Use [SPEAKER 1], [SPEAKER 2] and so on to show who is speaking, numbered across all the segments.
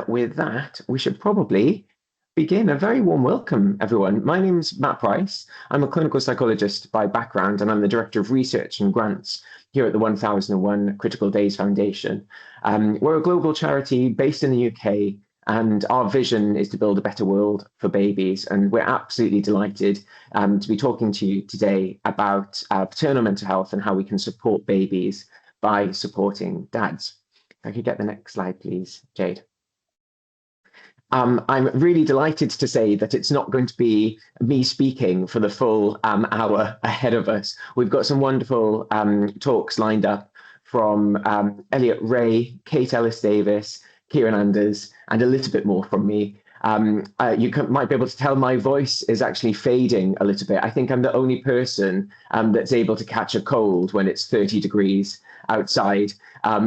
[SPEAKER 1] with that, we should probably begin. A very warm welcome, everyone. My name's Matt Price. I'm a clinical psychologist by background, and I'm the Director of Research and Grants here at the 1001 Critical Days Foundation. We're a global charity based in the UK, and our vision is to build a better world for babies. And we're absolutely delighted to be talking to you today about paternal mental health and how we can support babies by supporting dads. If I could get the next slide, please, Jade. I'm really delighted to say that it's not going to be me speaking for the full hour ahead of us. We've got some wonderful talks lined up from Elliot Ray, Kate Ellis-Davis, Kieran Anders, and a little bit more from me. Might be able to tell my voice is actually fading a little bit. I think I'm the only person that's able to catch a cold when it's 30 degrees outside.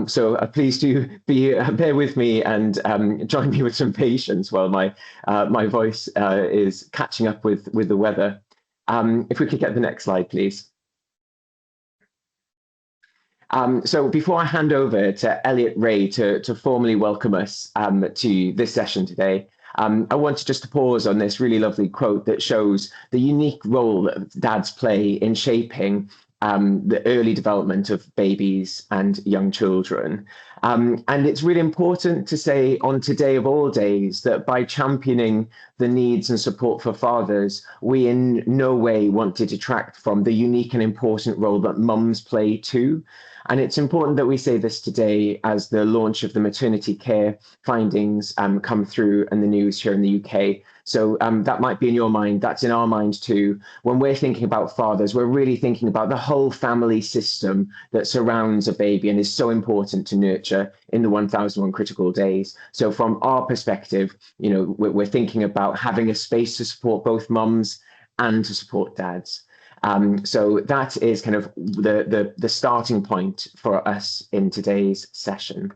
[SPEAKER 1] So please do bear with me and join me with some patience while my voice is catching up with the weather. If we could get the next slide, please. So before I hand over to Elliot Ray to formally welcome us to this session today, I wanted just to pause on this really lovely quote that shows the unique role that dads play in shaping the early development of babies and young children. And it's really important to say on today of all days that by championing the needs and support for fathers, we in no way want to detract from the unique and important role that mums play too. And it's important that we say this today as the launch of the maternity care findings come through in the news here in the UK. So that might be in your mind, that's in our mind too. When we're thinking about fathers, we're really thinking about the whole family system that surrounds a baby and is so important to nurture in the 1001 critical days. So from our perspective, you know, we're thinking about having a space to support both mums and to support dads. So that is kind of the starting point for us in today's session.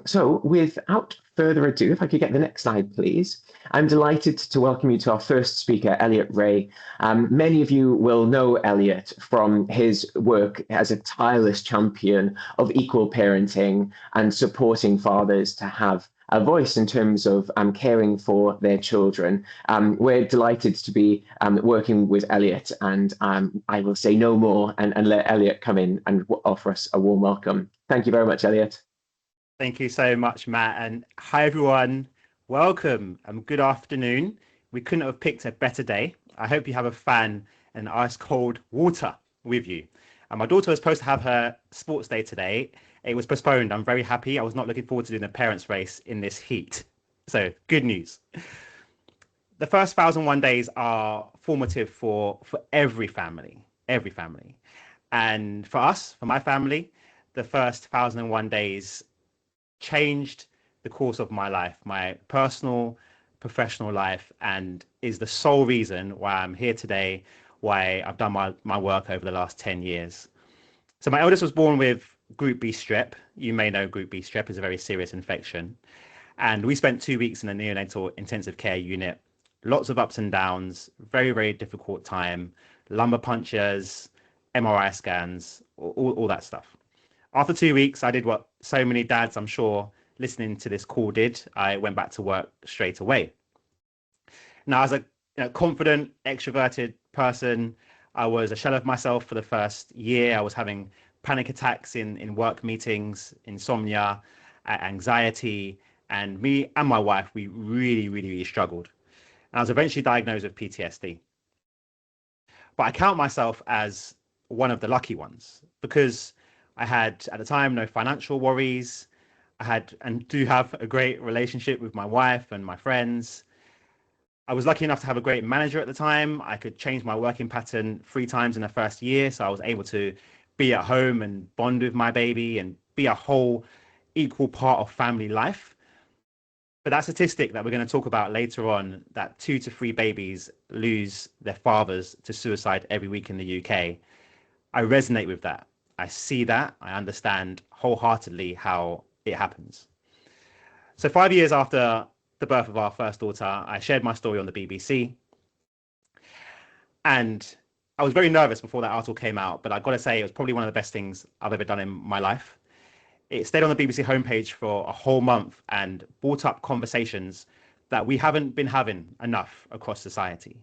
[SPEAKER 1] So without further ado, if I could get the next slide, please. I'm delighted to welcome you to our first speaker, Elliot Ray. Many of you will know Elliot from his work as a tireless champion of equal parenting and supporting fathers to have a voice in terms of caring for their children. We're delighted to be working with Elliot, and I will say no more and let Elliot come in and offer us a warm welcome. Thank you very much, Elliot.
[SPEAKER 2] Thank you so much, Matt. And hi, everyone. Welcome and good afternoon. We couldn't have picked a better day. I hope you have a fan and ice cold water with you. And my daughter was supposed to have her sports day today. It was postponed. I'm very happy. I was not looking forward to doing the parents race in this heat. So good news. The first 1001 days are formative for every family. And for us, for my family, the first 1001 days changed the course of my life, my personal, professional life, and is the sole reason why I'm here today, why I've done my work over the last 10 years. So my eldest was born with Group B strep. You may know Group B strep is a very serious infection. And we spent 2 weeks in a neonatal intensive care unit, lots of ups and downs, very, very difficult time, lumbar punctures, MRI scans, all that stuff. After 2 weeks, I did what so many dads, I'm sure, listening to this call did. I went back to work straight away. Now, as a confident, extroverted person, I was a shell of myself for the first year. I was having panic attacks in work meetings, insomnia, anxiety, and me and my wife, we really, really, really struggled. And I was eventually diagnosed with PTSD. But I count myself as one of the lucky ones because I had, at the time, no financial worries. I had and do have a great relationship with my wife and my friends. I was lucky enough to have a great manager at the time. I could change my working pattern 3 times in the first year. So I was able to be at home and bond with my baby and be a whole equal part of family life. But that statistic that we're going to talk about later on, that 2 to 3 babies lose their fathers to suicide every week in the UK, I resonate with that. I see that. I understand wholeheartedly how it happens. So 5 years after the birth of our first daughter, I shared my story on the BBC. And I was very nervous before that article came out, but I've got to say it was probably one of the best things I've ever done in my life. It stayed on the BBC homepage for a whole month and brought up conversations that we haven't been having enough across society.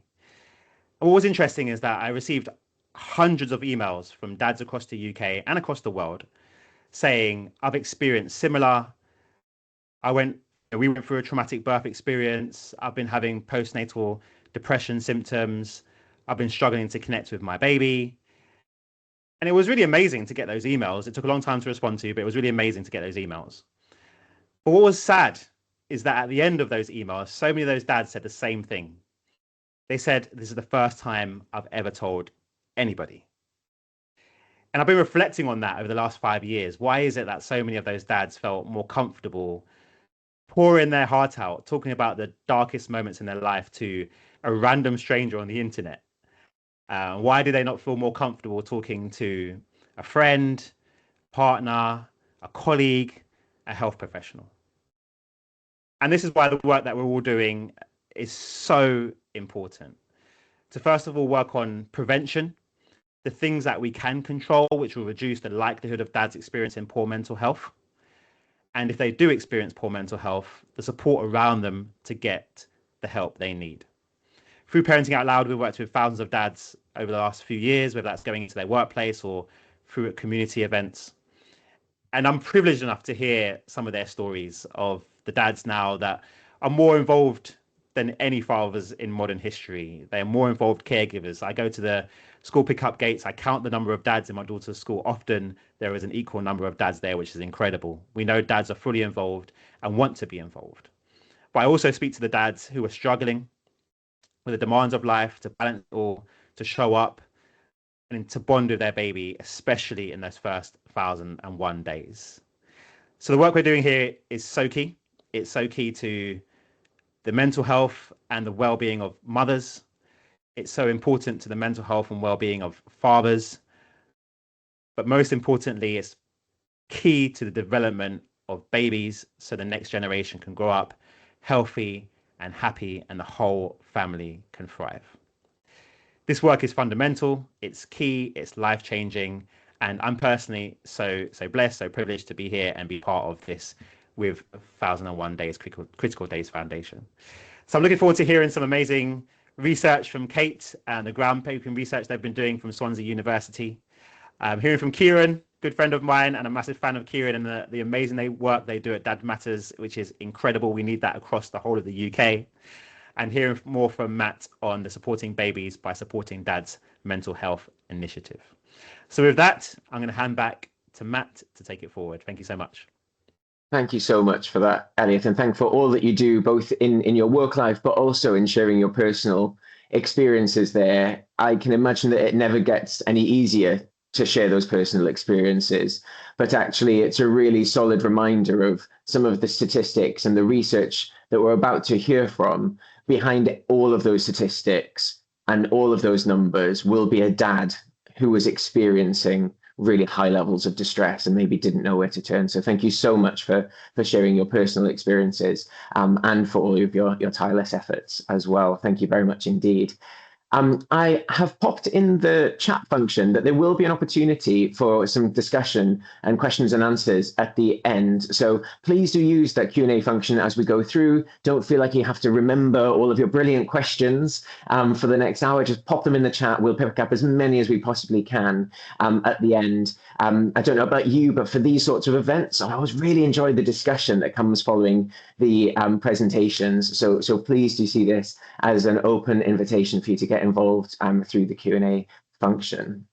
[SPEAKER 2] And what was interesting is that I received hundreds of emails from dads across the UK and across the world saying, I've experienced similar. We went through a traumatic birth experience. I've been having postnatal depression symptoms. I've been struggling to connect with my baby. And it was really amazing to get those emails. It took a long time to respond to, but it was really amazing to get those emails. But what was sad is that at the end of those emails, so many of those dads said the same thing. They said, this is the first time I've ever told anybody. And I've been reflecting on that over the last 5 years. Why is it that so many of those dads felt more comfortable pouring their heart out, talking about the darkest moments in their life to a random stranger on the internet? Why do they not feel more comfortable talking to a friend, partner, a colleague, a health professional? And this is why the work that we're all doing is so important. To first of all work on prevention, the things that we can control, which will reduce the likelihood of dads experiencing poor mental health. And if they do experience poor mental health, the support around them to get the help they need. Through Parenting Out Loud, we've worked with thousands of dads over the last few years, whether that's going into their workplace or through community events. And I'm privileged enough to hear some of their stories of the dads now that are more involved than any fathers in modern history. They are more involved caregivers. I go to the school pickup gates. I count the number of dads in my daughter's school. Often there is an equal number of dads there, which is incredible. We know dads are fully involved and want to be involved. But I also speak to the dads who are struggling with the demands of life, to balance or to show up and to bond with their baby, especially in those first 1,001 days. So the work we're doing here is so key. It's so key to the mental health and the well-being of mothers. It's so important to the mental health and well-being of fathers. But most importantly, it's key to the development of babies so the next generation can grow up healthy and happy and the whole family can thrive. This work is fundamental, it's key, it's life-changing, and I'm personally so blessed, so privileged to be here and be part of this with 1,001 Days Critical Days Foundation. So I'm looking forward to hearing some amazing research from Kate and the groundbreaking research they've been doing from Swansea University. Hearing from Kieran, good friend of mine and a massive fan of Kieran and the amazing work they do at Dad Matters, which is incredible. We need that across the whole of the UK. And hearing more from Matt on the Supporting Babies by Supporting Dads mental health initiative. So with that, I'm going to hand back to Matt to take it forward. Thank you so much.
[SPEAKER 1] Thank you so much for that, Elliot, and thank you for all that you do, both in your work life, but also in sharing your personal experiences there. I can imagine that it never gets any easier to share those personal experiences, but actually it's a really solid reminder of some of the statistics and the research that we're about to hear from. Behind all of those statistics and all of those numbers will be a dad who was experiencing really high levels of distress and maybe didn't know where to turn. So thank you so much for sharing your personal experiences and for all of your tireless efforts as well. Thank you very much indeed. I have popped in the chat function that there will be an opportunity for some discussion and questions and answers at the end. So please do use that Q&A function as we go through. Don't feel like you have to remember all of your brilliant questions for the next hour. Just pop them in the chat. We'll pick up as many as we possibly can at the end. I don't know about you, but for these sorts of events, I always really enjoy the discussion that comes following the presentations. So please do see this as an open invitation for you to get involved through the Q&A function.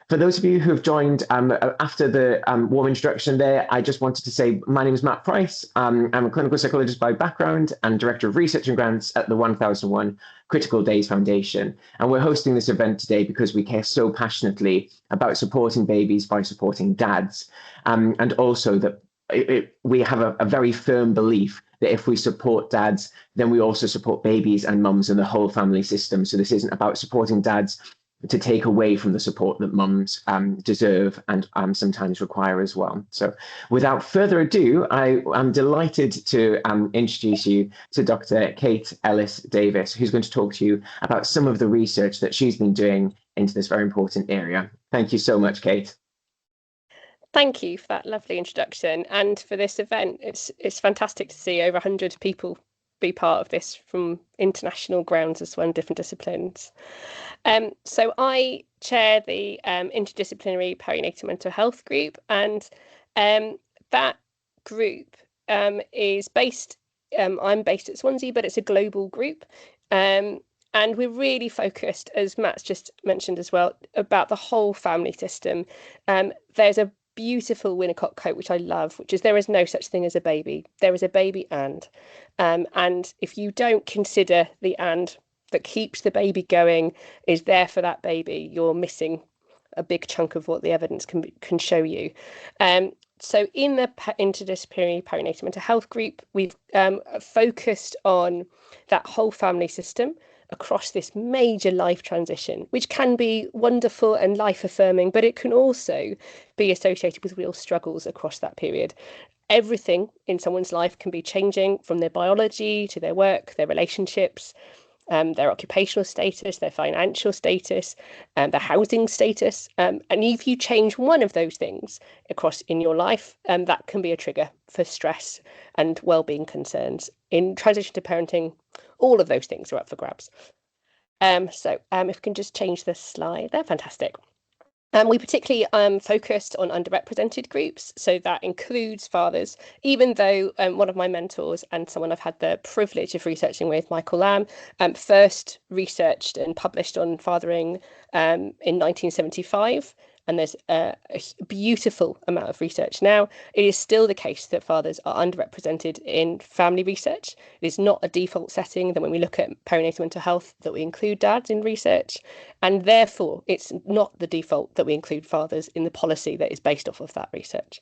[SPEAKER 1] For those of you who have joined after the warm introduction there, I just wanted to say my name is Matt Price. I'm a clinical psychologist by background and Director of Research and Grants at the 1001 Critical Days Foundation. And we're hosting this event today because we care so passionately about supporting babies by supporting dads. And also that we have a very firm belief that if we support dads, then we also support babies and mums and the whole family system. So this isn't about supporting dads to take away from the support that mums deserve and sometimes require as well. So without further ado, I am delighted to introduce you to Dr. Kate Ellis-Davis, who's going to talk to you about some of the research that she's been doing into this very important area. Thank you so much, Kate.
[SPEAKER 3] Thank you for that lovely introduction and for this event. It's fantastic to see over 100 people be part of this from international grounds as well, and different disciplines. So I chair the interdisciplinary perinatal mental health group, and that group is based. I'm based at Swansea, but it's a global group. And we're really focused, as Matt's just mentioned as well, about the whole family system. There's a beautiful Winnicott quote, which I love, which is, there is no such thing as a baby. There is a baby and if you don't consider the and that keeps the baby going is there for that baby, you're missing a big chunk of what the evidence can show you. So in the interdisciplinary perinatal mental health group, we've focused on that whole family system across this major life transition, which can be wonderful and life affirming, but it can also be associated with real struggles across that period. Everything in someone's life can be changing, from their biology to their work, their relationships, their occupational status, their financial status, their housing status. And if you change one of those things across in your life, that can be a trigger for stress and well-being concerns. In transition to parenting, all of those things are up for grabs. So if we can just change the slide there, fantastic. We particularly focused on underrepresented groups, so that includes fathers, even though one of my mentors and someone I've had the privilege of researching with, Michael Lamb, first researched and published on fathering in 1975. And there's a beautiful amount of research now. It is still the case that fathers are underrepresented in family research. It is not a default setting that when we look at perinatal mental health that we include dads in research, and therefore it's not the default that we include fathers in the policy that is based off of that research.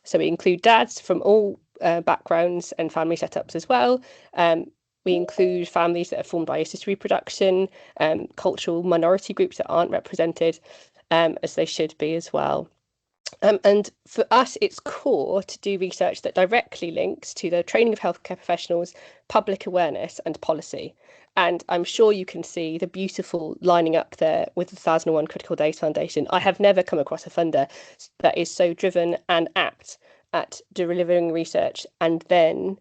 [SPEAKER 3] So we include dads from all backgrounds and family setups as well. We include families that are formed by assisted reproduction, cultural minority groups that aren't represented, as they should be as well. And for us, it's core to do research that directly links to the training of healthcare professionals, public awareness and policy. And I'm sure you can see the beautiful lining up there with the 1001 Critical Days Foundation. I have never come across a funder that is so driven and apt at delivering research and then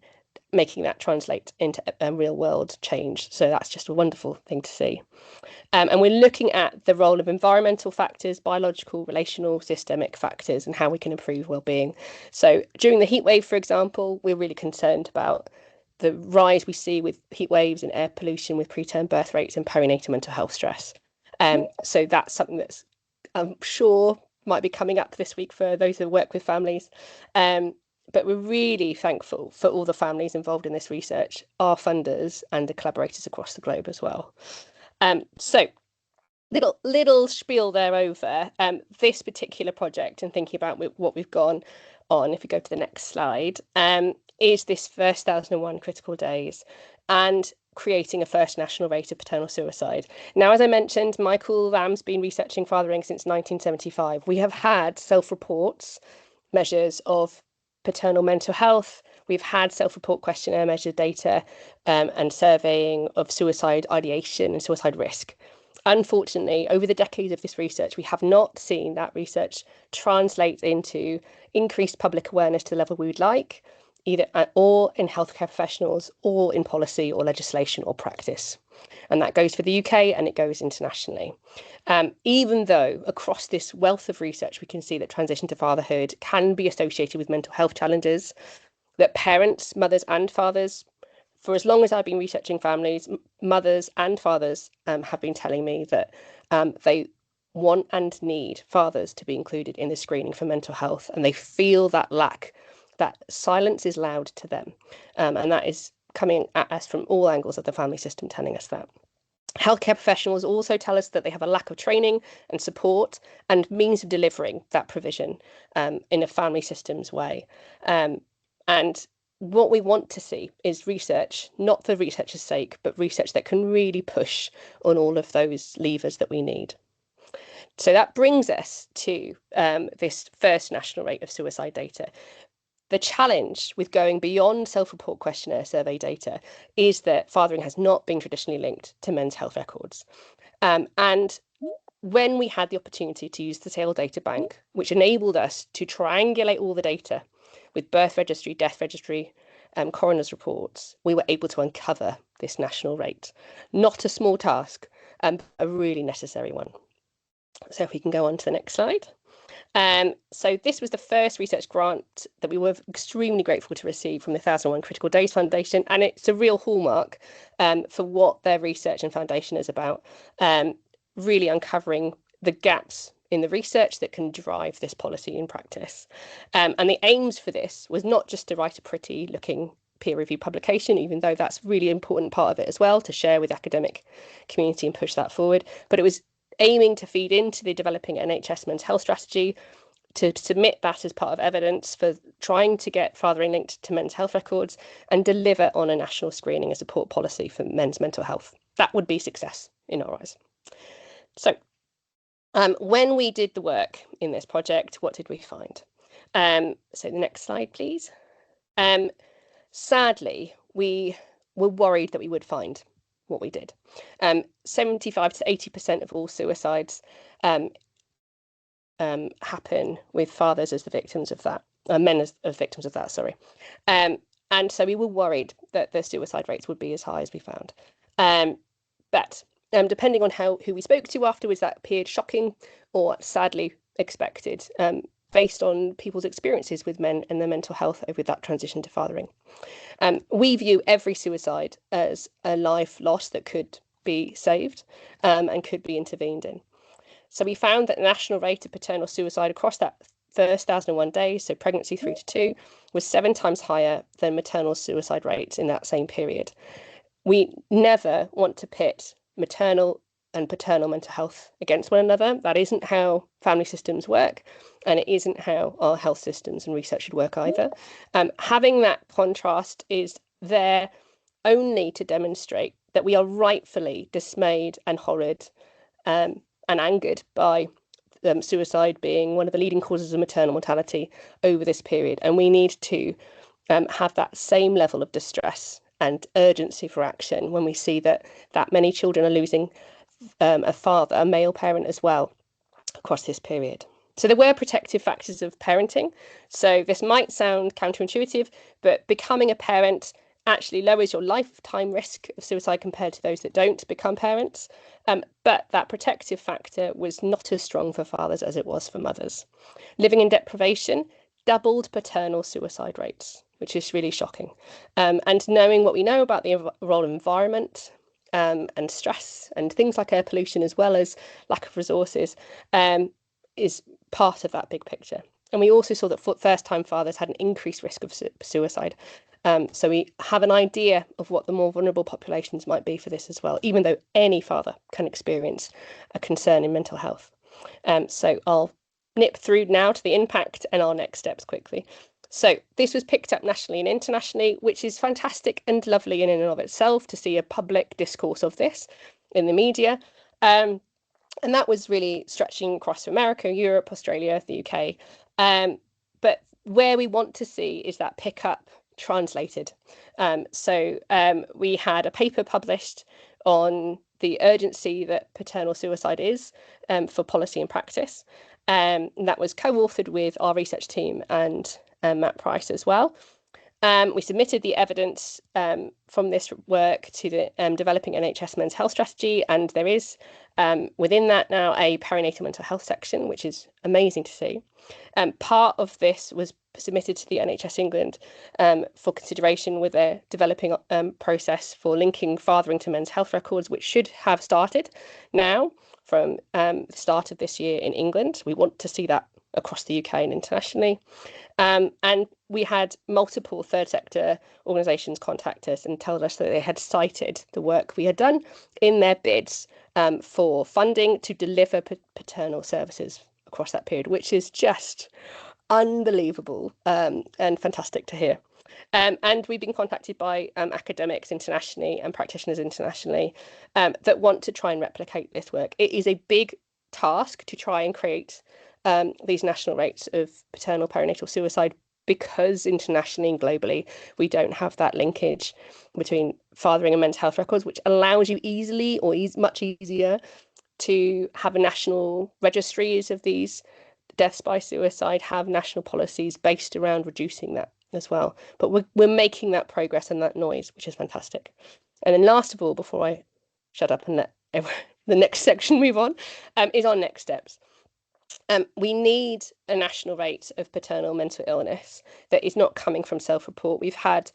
[SPEAKER 3] making that translate into a real world change. So that's just a wonderful thing to see. And we're looking at the role of environmental factors, biological, relational, systemic factors, and how we can improve well-being. So during the heat wave, for example, we're really concerned about the rise we see with heat waves and air pollution with preterm birth rates and perinatal mental health stress. So that's something that's, I'm sure, might be coming up this week for those who work with families. But we're really thankful for all the families involved in this research, our funders and the collaborators across the globe as well. So little spiel there over this particular project, and thinking about what we've gone on, if we go to the next slide, is this first 1001 critical days and creating a first national rate of paternal suicide. Now, as I mentioned, Michael Lamb's been researching fathering since 1975. We have had self-reports, measures of paternal mental health. We've had self-report questionnaire measured data and surveying of suicide ideation and suicide risk. Unfortunately, over the decades of this research, we have not seen that research translate into increased public awareness to the level we would like, either or in healthcare professionals or in policy or legislation or practice. And that goes for the UK and it goes internationally. Even though across this wealth of research, we can see that transition to fatherhood can be associated with mental health challenges, that parents, mothers and fathers, for as long as I've been researching families, mothers and fathers have been telling me that they want and need fathers to be included in the screening for mental health, and they feel that lack, that silence is loud to them. And that is coming at us from all angles of the family system telling us that. Healthcare professionals also tell us that they have a lack of training and support and means of delivering that provision in a family systems way. And what we want to see is research, not for research's sake, but research that can really push on all of those levers that we need. So that brings us to this first national rate of suicide data. The challenge with going beyond self-report questionnaire survey data is that fathering has not been traditionally linked to men's health records. And when we had the opportunity to use the Sale Data Bank, which enabled us to triangulate all the data with birth registry, death registry, coroner's reports, we were able to uncover this national rate. Not a small task, a really necessary one. So if we can go on to the next slide. So this was the first research grant that we were extremely grateful to receive from the 1001 Critical Days Foundation, and it's a real hallmark for what their research and foundation is about, really uncovering the gaps in the research that can drive this policy in practice. And the aims for this was not just to write a pretty looking peer-reviewed publication, even though that's a really important part of it as well, to share with the academic community and push that forward, but it was aiming to feed into the developing NHS men's health strategy, to submit that as part of evidence for trying to get fathering linked to men's health records, and deliver on a national screening and support policy for men's mental health. That would be success in our eyes. So when we did the work in this project, what did we find? So the next slide, please. Sadly, we were worried that we would find what we did. 75 to 80% of all suicides happen with fathers as the victims of that, men as victims of that, sorry. And so we were worried that the suicide rates would be as high as we found. But depending on who we spoke to afterwards, that appeared shocking or sadly expected, based on people's experiences with men and their mental health over that transition to fathering. We view every suicide as a life lost that could be saved and could be intervened in. So we found that the national rate of paternal suicide across that first 1001 days, so pregnancy 3 to 2, was 7 times higher than maternal suicide rates in that same period. We never want to pit maternal and paternal mental health against one another. That isn't how family systems work, and it isn't how our health systems and research should work either. Having that contrast is there only to demonstrate that we are rightfully dismayed and horrid and angered by suicide being one of the leading causes of maternal mortality over this period. And we need to have that same level of distress and urgency for action when we see that many children are losing a father, a male parent as well, across this period. So there were protective factors of parenting. So this might sound counterintuitive, but becoming a parent actually lowers your lifetime risk of suicide compared to those that don't become parents. But that protective factor was not as strong for fathers as it was for mothers. Living in deprivation doubled paternal suicide rates, which is really shocking. And knowing what we know about the role of environment and stress and things like air pollution, as well as lack of resources, is part of that big picture. And we also saw that first-time fathers had an increased risk of suicide. So we have an idea of what the more vulnerable populations might be for this as well, even though any father can experience a concern in mental health. So I'll nip through now to the impact and our next steps quickly. So this was picked up nationally and internationally, which is fantastic and lovely in and of itself to see a public discourse of this in the media. And that was really stretching across America, Europe, Australia, the UK. But where we want to see is that pickup translated. So we had a paper published on the urgency that paternal suicide is for policy and practice. That was co-authored with our research team and Matt Price as well. We submitted the evidence from this work to the Developing NHS Men's Health Strategy, and there is within that now a perinatal mental health section, which is amazing to see. Part of this was submitted to the NHS England for consideration with their developing process for linking fathering to men's health records, which should have started now from the start of this year in England. We want to see that across the UK and internationally. And we had multiple third sector organisations contact us and tell us that they had cited the work we had done in their bids for funding to deliver paternal services across that period, which is just unbelievable and fantastic to hear. And we've been contacted by academics internationally and practitioners internationally that want to try and replicate this work. It is a big task to try and create these national rates of paternal perinatal suicide, because internationally and globally we don't have that linkage between fathering and men's health records, which allows you easily or much easier to have a national registries of these deaths by suicide, have national policies based around reducing that as well. But we're making that progress and that noise, which is fantastic. And then last of all, before I shut up and let the next section move on, is our next steps. We need a national rate of paternal mental illness that is not coming from self-report. We've had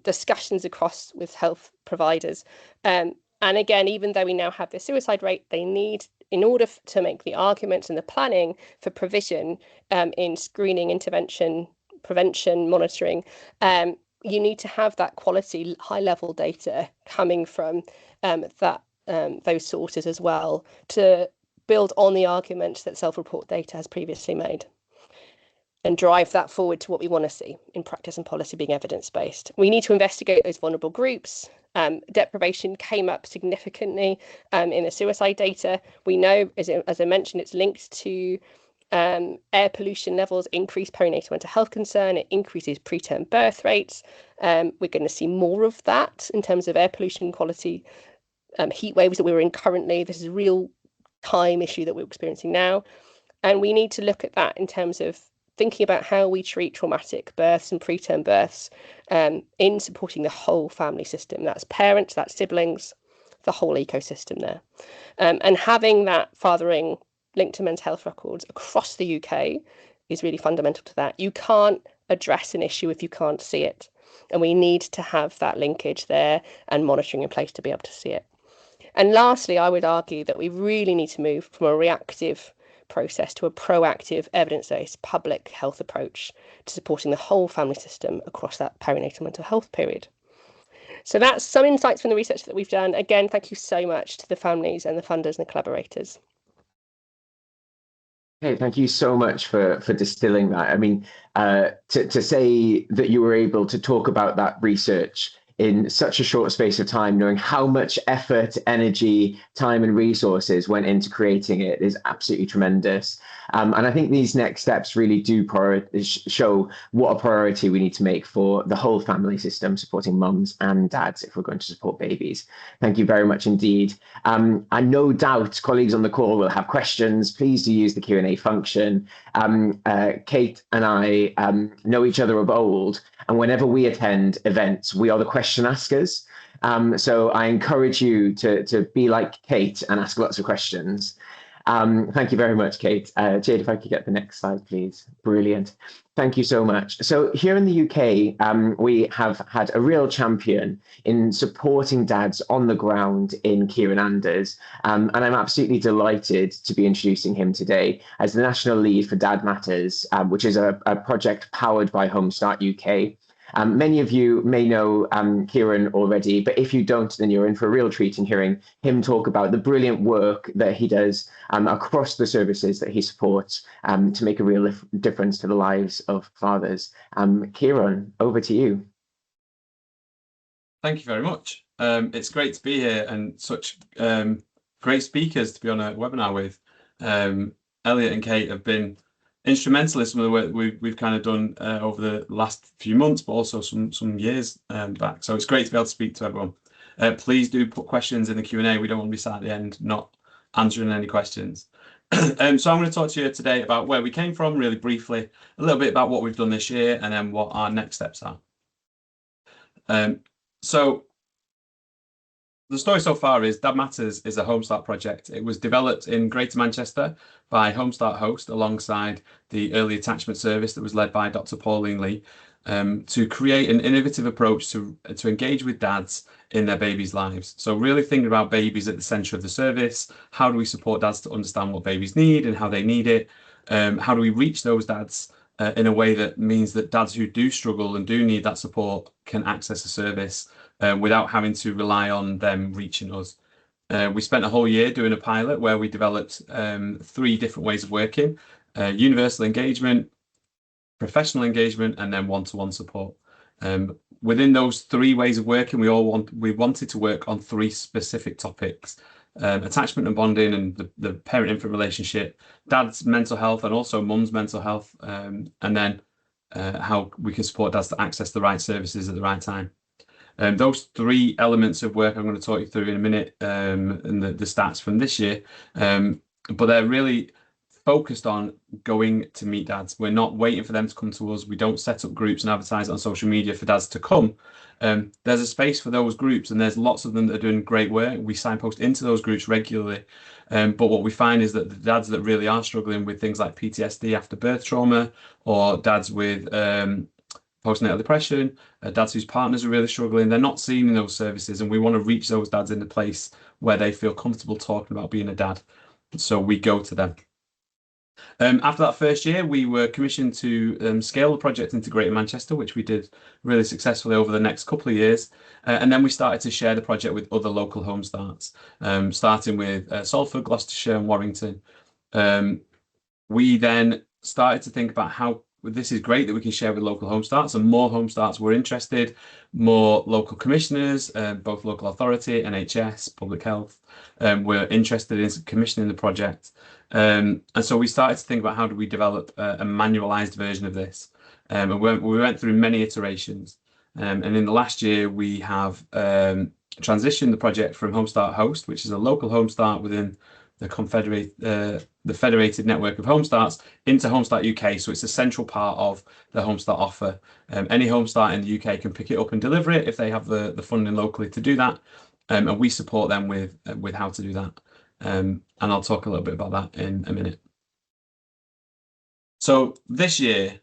[SPEAKER 3] discussions across with health providers. And again, even though we now have the suicide rate, they need, in order to make the arguments and the planning for provision in screening, intervention, prevention, monitoring, you need to have that quality, high-level data coming from those sources as well to build on the arguments that self-report data has previously made and drive that forward to what we want to see in practice and policy being evidence-based. We need to investigate those vulnerable groups. Deprivation came up significantly in the suicide data. We know, as I mentioned, it's linked to air pollution levels, increased perinatal mental health concern, it increases preterm birth rates. We're going to see more of that in terms of air pollution quality, heat waves that we're in currently. This is a real time issue that we're experiencing now. And we need to look at that in terms of thinking about how we treat traumatic births and preterm births in supporting the whole family system. That's parents, that's siblings, the whole ecosystem there. And having that fathering linked to mental health records across the UK is really fundamental to that. You can't address an issue if you can't see it. And we need to have that linkage there and monitoring in place to be able to see it. And lastly, I would argue that we really need to move from a reactive process to a proactive, evidence-based public health approach to supporting the whole family system across that perinatal mental health period. So that's some insights from the research that we've done. Again, thank you so much to the families and the funders and the collaborators.
[SPEAKER 1] Hey, thank you so much for distilling that. I mean, to say that you were able to talk about that research in such a short space of time, knowing how much effort, energy, time, and resources went into creating it is absolutely tremendous. And I think these next steps really do show what a priority we need to make for the whole family system, supporting mums and dads if we're going to support babies. Thank you very much indeed. And no doubt colleagues on the call will have questions. Please do use the Q&A function. Kate and I know each other of old, and whenever we attend events, we are the question askers. So I encourage you to be like Kate and ask lots of questions. Thank you very much, Kate. Jade, if I could get the next slide, please. Brilliant. Thank you so much. So here in the UK, we have had a real champion in supporting dads on the ground in Kieran Anders. And I'm absolutely delighted to be introducing him today as the National Lead for Dad Matters, which is a project powered by Home Start UK. Many of you may know Kieran already, but if you don't, then you're in for a real treat in hearing him talk about the brilliant work that he does across the services that he supports to make a real difference to the lives of fathers. Kieran, over to you.
[SPEAKER 4] Thank you very much. It's great to be here and such great speakers to be on a webinar with. Elliot and Kate have been instrumental in some of the work we've kind of done over the last few months, but also some years back. So it's great to be able to speak to everyone. Please do put questions in the Q&A. We don't want to be sat at the end not answering any questions. So I'm going to talk to you today about where we came from, really briefly, a little bit about what we've done this year, and then what our next steps are. So the story so far is Dad Matters is a Home Start project. It was developed in Greater Manchester by Home Start Host alongside the Early Attachment Service that was led by Dr. Pauline Lee to create an innovative approach to engage with dads in their babies' lives. So really thinking about babies at the centre of the service. How do we support dads to understand what babies need and how they need it? How do we reach those dads in a way that means that dads who do struggle and do need that support can access a service without having to rely on them reaching us. We spent a whole year doing a pilot where we developed 3 different ways of working: universal engagement, professional engagement, and then one-to-one support. Within those 3 ways of working, we wanted to work on 3 specific topics: attachment and bonding and the parent-infant relationship, dad's mental health and also mum's mental health, and then how we can support dads to access the right services at the right time. Those three elements of work I'm going to talk you through in a minute, and the stats from this year, but they're really focused on going to meet dads. We're not waiting for them to come to us. We don't set up groups and advertise on social media for dads to come. There's a space for those groups, and there's lots of them that are doing great work. We signpost into those groups regularly. But what we find is that the dads that really are struggling with things like PTSD after birth trauma, or dads with postnatal depression, dads whose partners are really struggling, they're not seen in those services, and we want to reach those dads in a place where they feel comfortable talking about being a dad. So we go to them. After that first year, we were commissioned to scale the project into Greater Manchester, which we did really successfully over the next couple of years. And then we started to share the project with other local home starts, starting with Salford, Gloucestershire and Warrington. We then started to think about how this is great that we can share with local home starts, and more home starts were interested, more local commissioners, both local authority, NHS, public health, were interested in commissioning the project. And so we started to think about how do we develop a manualized version of this. And we went through many iterations. And in the last year, we have transitioned the project from Home Start Host, which is a local home start within the federated network of home starts, into Home Start UK. So it's a central part of the Home Start offer. Any home start in the UK can pick it up and deliver it if they have the funding locally to do that. And we support them with how to do that. And I'll talk a little bit about that in a minute. So this year,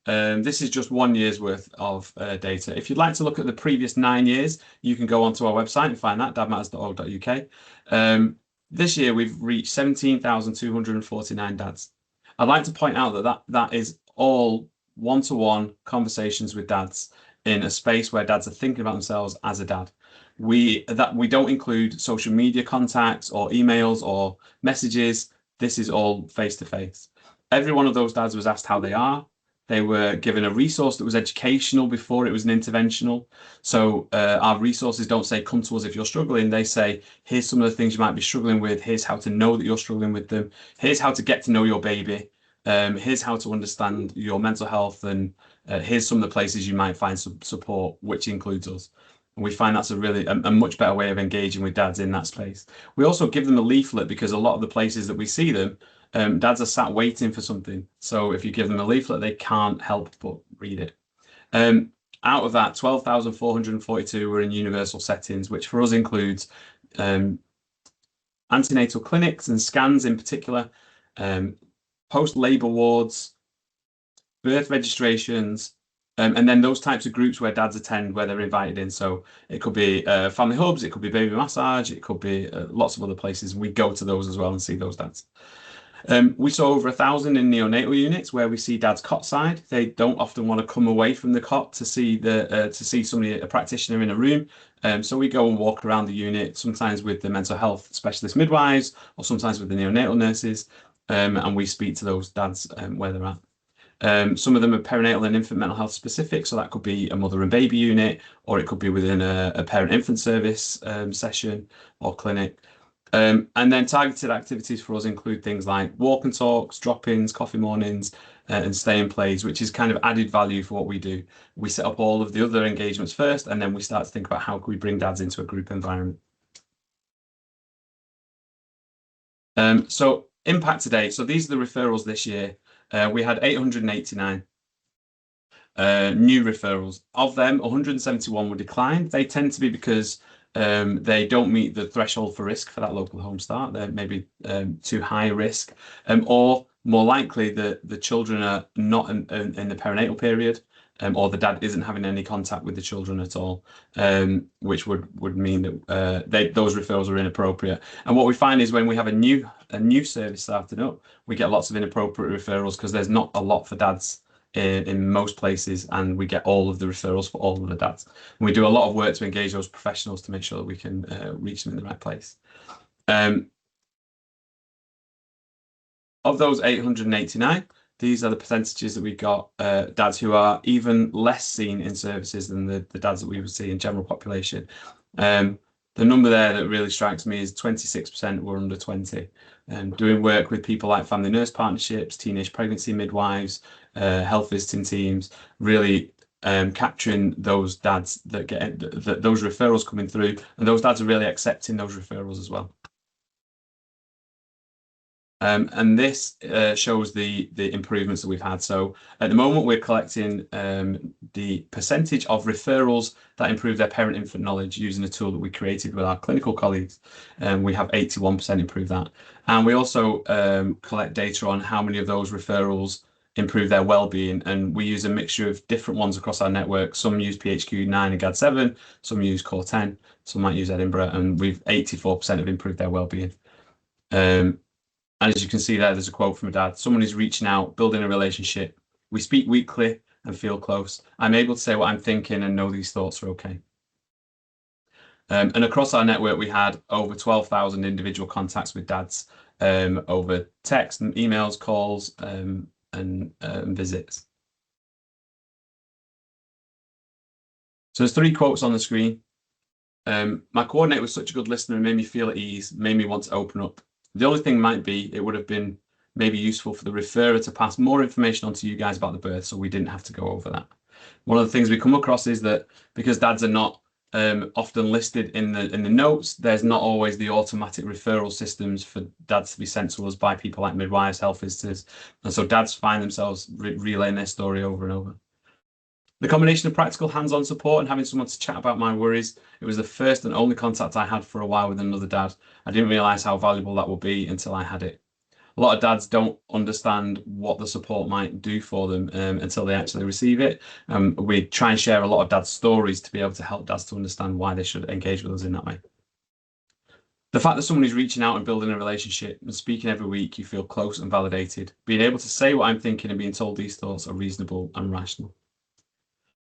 [SPEAKER 4] this is just 1 year's worth of data. If you'd like to look at the previous 9 years, you can go onto our website and find that, dadmatters.org.uk. This year, we've reached 17,249 dads. I'd like to point out that is all one-to-one conversations with dads in a space where dads are thinking about themselves as a dad. We don't include social media contacts or emails or messages. This is all face-to-face. Every one of those dads was asked how they are. They were given a resource that was educational before it was an interventional. So our resources don't say, come to us if you're struggling. They say, here's some of the things you might be struggling with. Here's how to know that you're struggling with them. Here's how to get to know your baby. Here's how to understand your mental health. And here's some of the places you might find some support, which includes us. And we find that's a much better way of engaging with dads in that space. We also give them a leaflet, because a lot of the places that we see them, dads are sat waiting for something. So if you give them a leaflet, they can't help but read it. Out of that, 12,442 were in universal settings, which for us includes antenatal clinics and scans in particular, post-labour wards, birth registrations, and then those types of groups where dads attend, where they're invited in. So it could be family hubs, it could be baby massage, it could be lots of other places. We go to those as well and see those dads. We saw over 1,000 in neonatal units where we see dads cot side. They don't often want to come away from the cot to see somebody, a practitioner in a room. So we go and walk around the unit, sometimes with the mental health specialist midwives, or sometimes with the neonatal nurses, and we speak to those dads where they're at. Some of them are perinatal and infant mental health specific, so that could be a mother and baby unit, or it could be within a parent-infant service session or clinic. And then targeted activities for us include things like walk and talks, drop-ins, coffee mornings, and stay and plays, which is kind of added value for what we do. We set up all of the other engagements first, and then we start to think about how can we bring dads into a group environment. So impact today. So these are the referrals this year. We had 889 new referrals. Of them, 171 were declined. They tend to be because they don't meet the threshold for risk for that local home start. They're maybe too high risk, or more likely the children are not in the perinatal period, or the dad isn't having any contact with the children at all, which would mean that those referrals are inappropriate. And what we find is when we have a new service starting up, we get lots of inappropriate referrals because there's not a lot for dads in most places, and we get all of the referrals for all of the dads. And we do a lot of work to engage those professionals to make sure that we can reach them in the right place. Of those 889, these are the percentages that we got dads who are even less seen in services than the dads that we would see in general population. The number there that really strikes me is 26% were under 20. Doing work with people like family nurse partnerships, teenage pregnancy midwives, health visiting teams, really capturing those dads that get those referrals coming through, and those dads are really accepting those referrals as well. And this shows the improvements that we've had. So at the moment, we're collecting the percentage of referrals that improve their parent-infant knowledge using a tool that we created with our clinical colleagues. And we have 81% improve that. And we also collect data on how many of those referrals improve their well-being. And we use a mixture of different ones across our network. Some use PHQ-9 and GAD-7, some use Core 10, some might use Edinburgh, and we've 84% have improved their well-being. And as you can see there's a quote from a dad. Someone is reaching out, building a relationship. We speak weekly and feel close. I'm able to say what I'm thinking and know these thoughts are okay. And across our network, we had over 12,000 individual contacts with dads over text, and emails, calls, and visits. So there's 3 quotes on the screen. My coordinator was such a good listener and made me feel at ease, made me want to open up. The only thing might be, it would have been maybe useful for the referrer to pass more information on to you guys about the birth, so we didn't have to go over that. One of the things we come across is that because dads are not often listed in the notes, there's not always the automatic referral systems for dads to be sent to us by people like midwives, health visitors, and so dads find themselves relaying their story over and over. The combination of practical hands-on support and having someone to chat about my worries, it was the first and only contact I had for a while with another dad. I didn't realise how valuable that would be until I had it. A lot of dads don't understand what the support might do for them until they actually receive it. We try and share a lot of dads' stories to be able to help dads to understand why they should engage with us in that way. The fact that someone is reaching out and building a relationship and speaking every week, you feel close and validated. Being able to say what I'm thinking and being told these thoughts are reasonable and rational.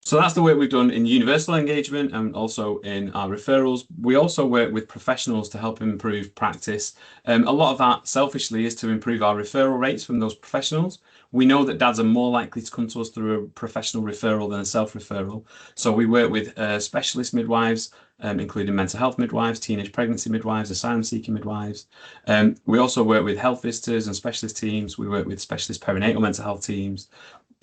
[SPEAKER 4] So that's the work we've done in universal engagement and also in our referrals. We also work with professionals to help improve practice. A lot of that selfishly is to improve our referral rates from those professionals. We know that dads are more likely to come to us through a professional referral than a self-referral. So we work with specialist midwives, including mental health midwives, teenage pregnancy midwives, asylum-seeking midwives. We also work with health visitors and specialist teams. We work with specialist perinatal mental health teams,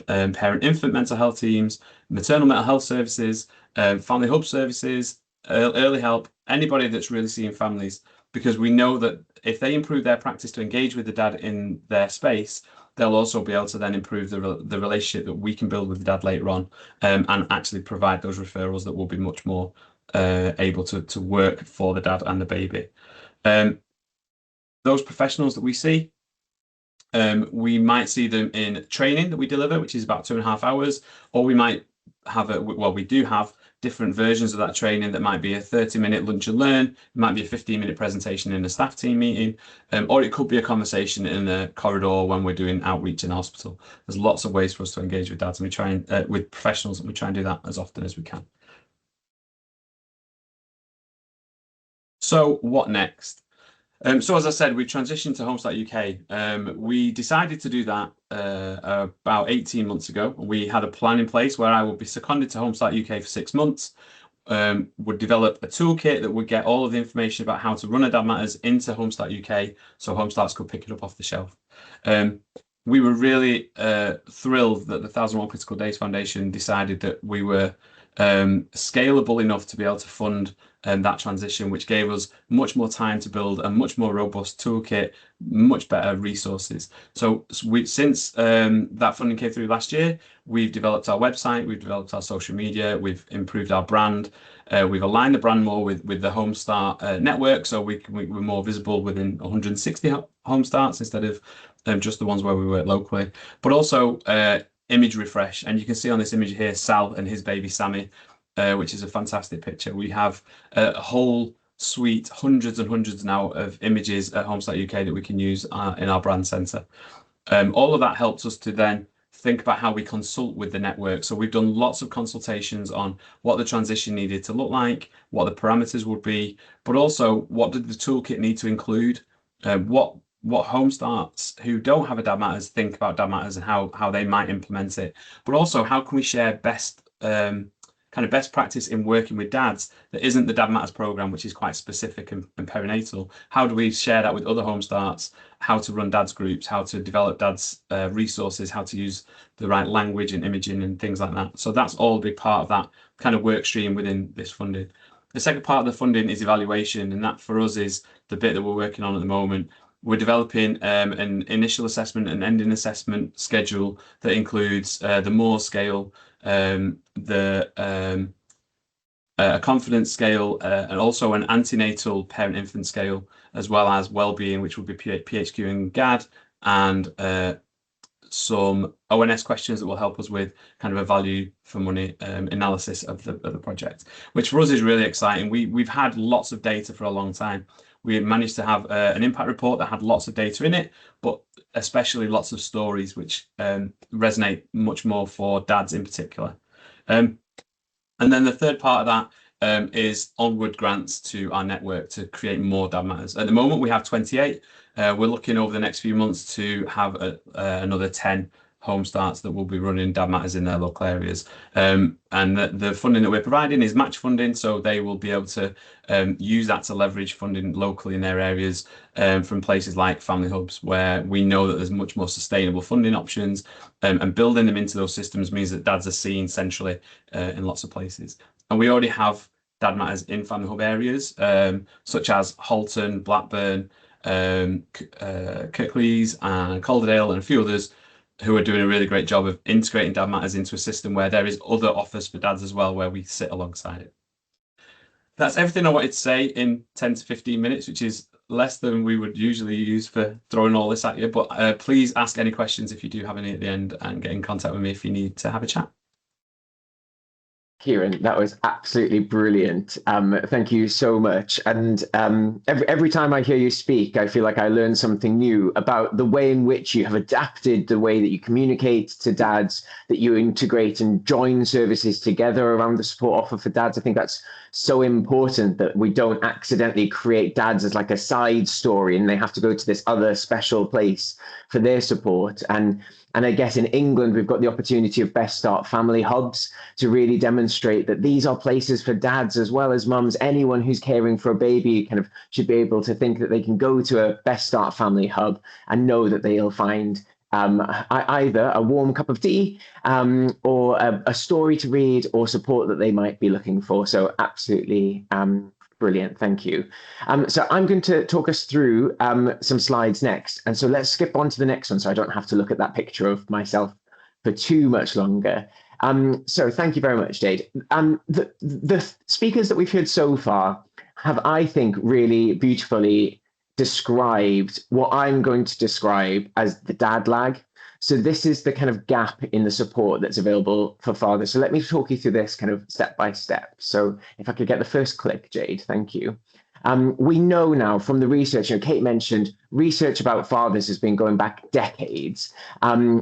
[SPEAKER 4] parent-infant mental health teams, maternal mental health services, family hub services, early help, anybody that's really seeing families, because we know that if they improve their practice to engage with the dad in their space, they'll also be able to then improve the relationship that we can build with the dad later on, and actually provide those referrals that will be much more able to work for the dad and the baby. Those professionals that we see, we might see them in training that we deliver, which is about 2.5 hours, or we might have we do have different versions of that training that might be a 30-minute lunch and learn, it might be a 15-minute presentation in a staff team meeting, or it could be a conversation in the corridor when we're doing outreach in the hospital. There's lots of ways for us to engage with dads, and we try and with professionals, and we try and do that as often as we can. So what next? So as I said, we transitioned to Homestart UK. We decided to do that about 18 months ago. We had a plan in place where I would be seconded to Homestart UK for 6 months, would develop a toolkit that would get all of the information about how to run a Dad Matters into Homestart UK, so Homestarts could pick it up off the shelf. We were really thrilled that the 1001 Critical Days Foundation decided that we were scalable enough to be able to fund that transition, which gave us much more time to build a much more robust toolkit, much better resources. So since that funding came through last year, we've developed our website, we've developed our social media, we've improved our brand, we've aligned the brand more with the Homestart network, so we're more visible within 160 Homestarts instead of just the ones where we work locally. But also image refresh, and you can see on this image here Sal and his baby Sammy, which is a fantastic picture. We have a whole suite, hundreds and hundreds now of images at Homestart UK that we can use in our brand centre. All of that helps us to then think about how we consult with the network. So we've done lots of consultations on what the transition needed to look like, what the parameters would be, but also what did the toolkit need to include, what Homestarts who don't have a Dad Matters think about Dad Matters and how they might implement it, but also how can we share best kind of best practice in working with dads that isn't the Dad Matters program, which is quite specific and perinatal? How do we share that with other home starts? How to run dads groups, how to develop dads resources, how to use the right language and imaging and things like that. So that's all a big part of that kind of work stream within this funding. The second part of the funding is evaluation, and that for us is the bit that we're working on at the moment. We're developing an initial assessment and ending assessment schedule that includes the Moore scale, the confidence scale, and also an antenatal parent-infant scale, as well as well-being, which will be PHQ and GAD, and some ONS questions that will help us with kind of a value for money analysis of the project, which for us is really exciting. We've had lots of data for a long time. We managed to have an impact report that had lots of data in it, but especially lots of stories which resonate much more for dads in particular. And then the third part of that is onward grants to our network to create more Dad Matters. At the moment, we have 28. We're looking over the next few months to have another 10 home starts that will be running Dad Matters in their local areas. And the funding that we're providing is match funding, so they will be able to use that to leverage funding locally in their areas from places like family hubs, where we know that there's much more sustainable funding options, and building them into those systems means that dads are seen centrally in lots of places. And we already have Dad Matters in family hub areas, such as Halton, Blackburn, Kirklees and Calderdale, and a few others who are doing a really great job of integrating Dad Matters into a system where there is other offers for dads as well, where we sit alongside it. That's everything I wanted to say in 10 to 15 minutes, which is less than we would usually use for throwing all this at you. But please ask any questions if you do have any at the end, and get in contact with me if you need to have a chat.
[SPEAKER 1] Kieran, that was absolutely brilliant. Thank you so much. And every time I hear you speak, I feel like I learn something new about the way in which you have adapted the way that you communicate to dads, that you integrate and join services together around the support offer for dads. I think that's so important, that we don't accidentally create dads as like a side story and they have to go to this other special place for their support. And I guess in England, we've got the opportunity of Best Start family hubs to really demonstrate that these are places for dads as well as mums. Anyone who's caring for a baby kind of should be able to think that they can go to a Best Start family hub and know that they'll find either a warm cup of tea or a story to read or support that they might be looking for. So absolutely brilliant. Thank you. So I'm going to talk us through some slides next. And so let's skip on to the next one so I don't have to look at that picture of myself for too much longer. So thank you very much, Jade. The speakers that we've heard so far have, I think, really beautifully described what I'm going to describe as the dad lag. So this is the kind of gap in the support that's available for fathers. So let me talk you through this kind of step by step. So if I could get the first click, Jade, thank you. We know now from the research, Kate mentioned research about fathers has been going back decades.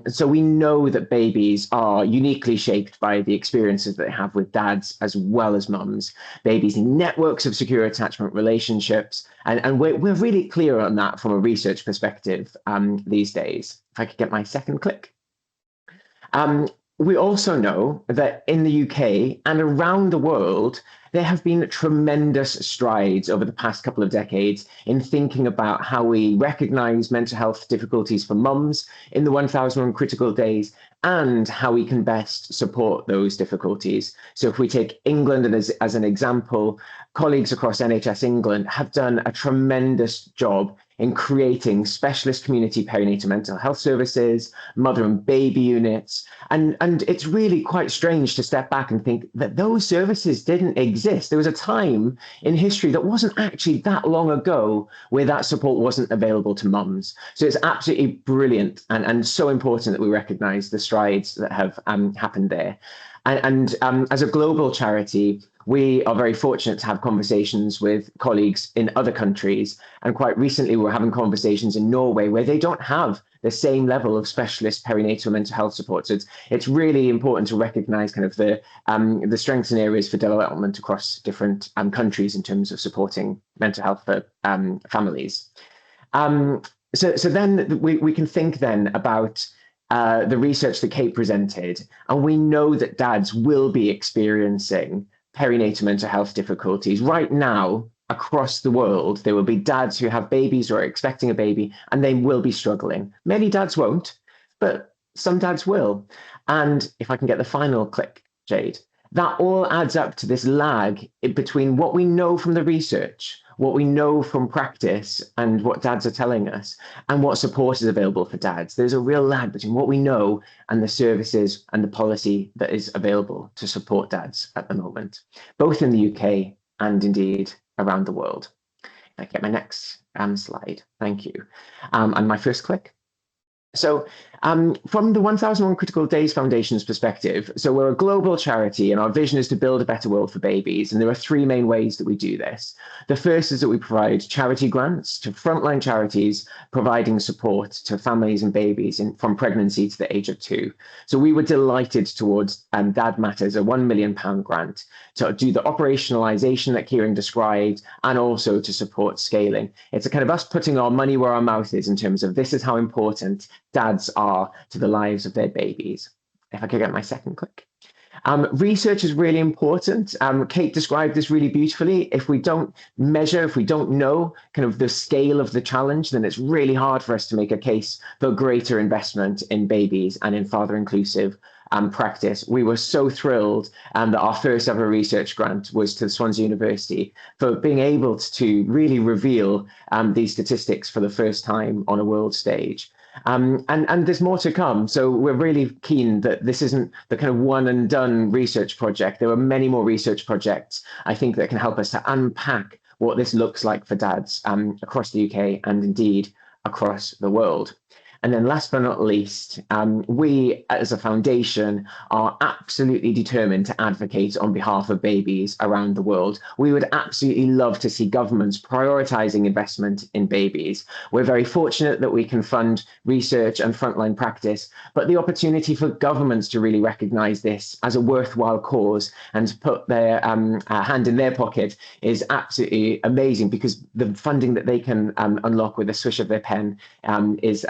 [SPEAKER 1] So we know that babies are uniquely shaped by the experiences that they have with dads as well as mums. Babies need networks of secure attachment relationships. And we're really clear on that from a research perspective these days. If I could get my second click. We also know that in the UK and around the world, there have been tremendous strides over the past couple of decades in thinking about how we recognise mental health difficulties for mums in the 1001 critical days and how we can best support those difficulties. So if we take England as an example, colleagues across NHS England have done a tremendous job in creating specialist community perinatal mental health services, mother and baby units. And it's really quite strange to step back and think that those services didn't exist. There was a time in history that wasn't actually that long ago where that support wasn't available to mums. So it's absolutely brilliant and so important that we recognise the strides that have happened there. And as a global charity, we are very fortunate to have conversations with colleagues in other countries. And quite recently, we were having conversations in Norway where they don't have the same level of specialist perinatal mental health support. So it's really important to recognise kind of the strengths and areas for development across different countries in terms of supporting mental health for families. So then we can think then about the research that Kate presented, and we know that dads will be experiencing perinatal mental health difficulties. Right now, across the world, there will be dads who have babies or are expecting a baby, and they will be struggling. Many dads won't, but some dads will. And if I can get the final click, Jade, that all adds up to this lag between what we know from the research, what we know from practice, and what dads are telling us, and what support is available for dads. There's a real lag between what we know and the services and the policy that is available to support dads at the moment, both in the UK and indeed around the world. I get my next slide. Thank you. And my first click. So from the 1001 Critical Days Foundation's perspective, so we're a global charity and our vision is to build a better world for babies. And there are three main ways that we do this. The first is that we provide charity grants to frontline charities, providing support to families and babies from pregnancy to the age of 2. So we were delighted towards Dad Matters, a £1 million grant to do the operationalization that Kieran described and also to support scaling. It's a kind of us putting our money where our mouth is in terms of this is how important dads are to the lives of their babies. If I could get my second click. Research is really important. Kate described this really beautifully. If we don't measure, if we don't know kind of the scale of the challenge, then it's really hard for us to make a case for greater investment in babies and in father inclusive practice. We were so thrilled that our first ever research grant was to Swansea University for being able to really reveal these statistics for the first time on a world stage. And there's more to come. So we're really keen that this isn't the kind of one and done research project. There are many more research projects, I think, that can help us to unpack what this looks like for dads across the UK and indeed across the world. And then last but not least, we as a foundation are absolutely determined to advocate on behalf of babies around the world. We would absolutely love to see governments prioritising investment in babies. We're very fortunate that we can fund research and frontline practice, but the opportunity for governments to really recognise this as a worthwhile cause and to put their hand in their pocket is absolutely amazing, because the funding that they can unlock with a swish of their pen is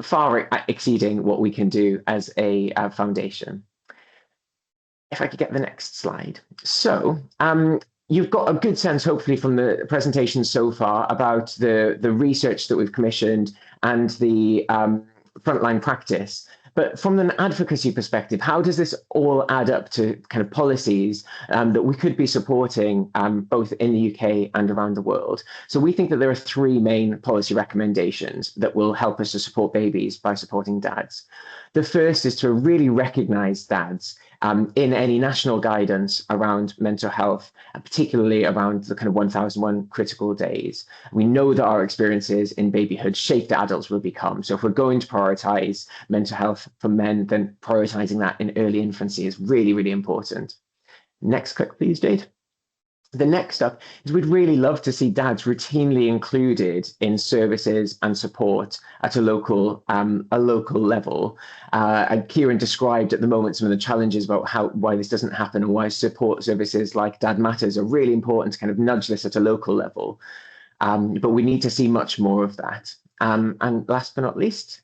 [SPEAKER 1] far exceeding what we can do as a foundation. If I could get the next slide. So you've got a good sense, hopefully, from the presentation so far about the research that we've commissioned and the frontline practice. But from an advocacy perspective, how does this all add up to kind of policies that we could be supporting both in the UK and around the world? So we think that there are three main policy recommendations that will help us to support babies by supporting dads. The first is to really recognise dads in any national guidance around mental health, and particularly around the kind of 1001 critical days. We know that our experiences in babyhood shape the adults we'll become. So if we're going to prioritise mental health for men, then prioritising that in early infancy is really, really important. Next click, please, Jade. The next up is we'd really love to see dads routinely included in services and support at a local level. And Kieran described at the moment some of the challenges about why this doesn't happen and why support services like Dad Matters are really important to kind of nudge this at a local level. But we need to see much more of that. And last but not least,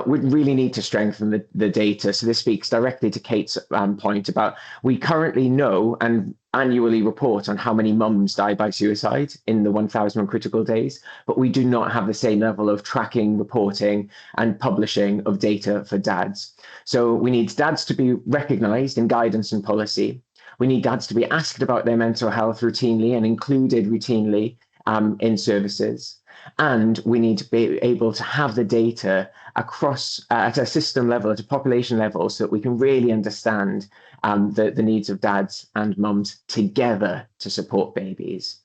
[SPEAKER 1] we really need to strengthen the data. So this speaks directly to Kate's point about we currently know and annually report on how many mums die by suicide in the 1001 critical days, but we do not have the same level of tracking, reporting and publishing of data for dads. So we need dads to be recognised in guidance and policy. We need dads to be asked about their mental health routinely and included routinely in services. And we need to be able to have the data across at a system level, at a population level, so that we can really understand the needs of dads and mums together to support babies.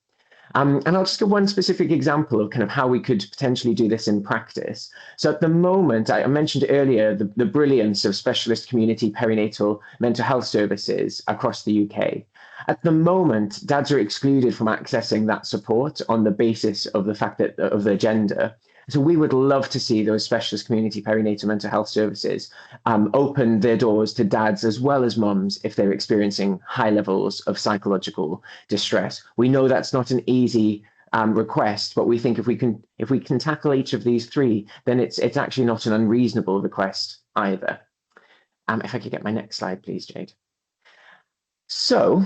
[SPEAKER 1] And I'll just give one specific example of kind of how we could potentially do this in practice. So at the moment, I mentioned earlier the brilliance of specialist community perinatal mental health services across the UK. At the moment, dads are excluded from accessing that support on the basis of the fact that of their gender. So we would love to see those specialist community perinatal mental health services open their doors to dads as well as mums if they're experiencing high levels of psychological distress. We know that's not an easy request, but we think if we can tackle each of these three, then it's actually not an unreasonable request either. If I could get my next slide, please, Jade. So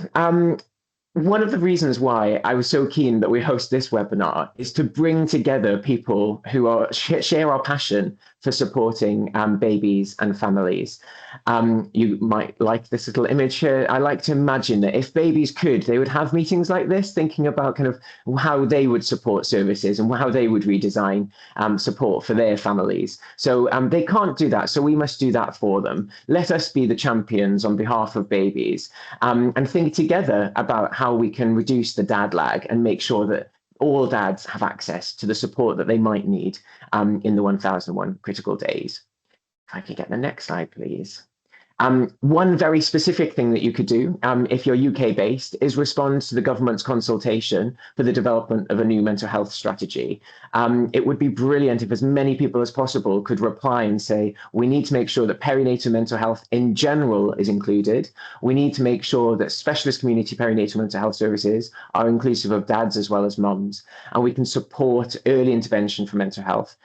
[SPEAKER 1] one of the reasons why I was so keen that we host this webinar is to bring together people who share our passion for supporting babies and families. You might like this little image here. I like to imagine that if babies could, they would have meetings like this, thinking about kind of how they would support services and how they would redesign support for their families. So they can't do that, so we must do that for them. Let us be the champions on behalf of babies, and think together about how we can reduce the dad lag and make sure that all dads have access to the support that they might need in the 1001 critical days. If I could get the next slide, please. One very specific thing that you could do, if you're UK based, is respond to the government's consultation for the development of a new mental health strategy. It would be brilliant if as many people as possible could reply and say, we need to make sure that perinatal mental health in general is included. We need to make sure that specialist community perinatal mental health services are inclusive of dads as well as mums. And we can support early intervention for mental health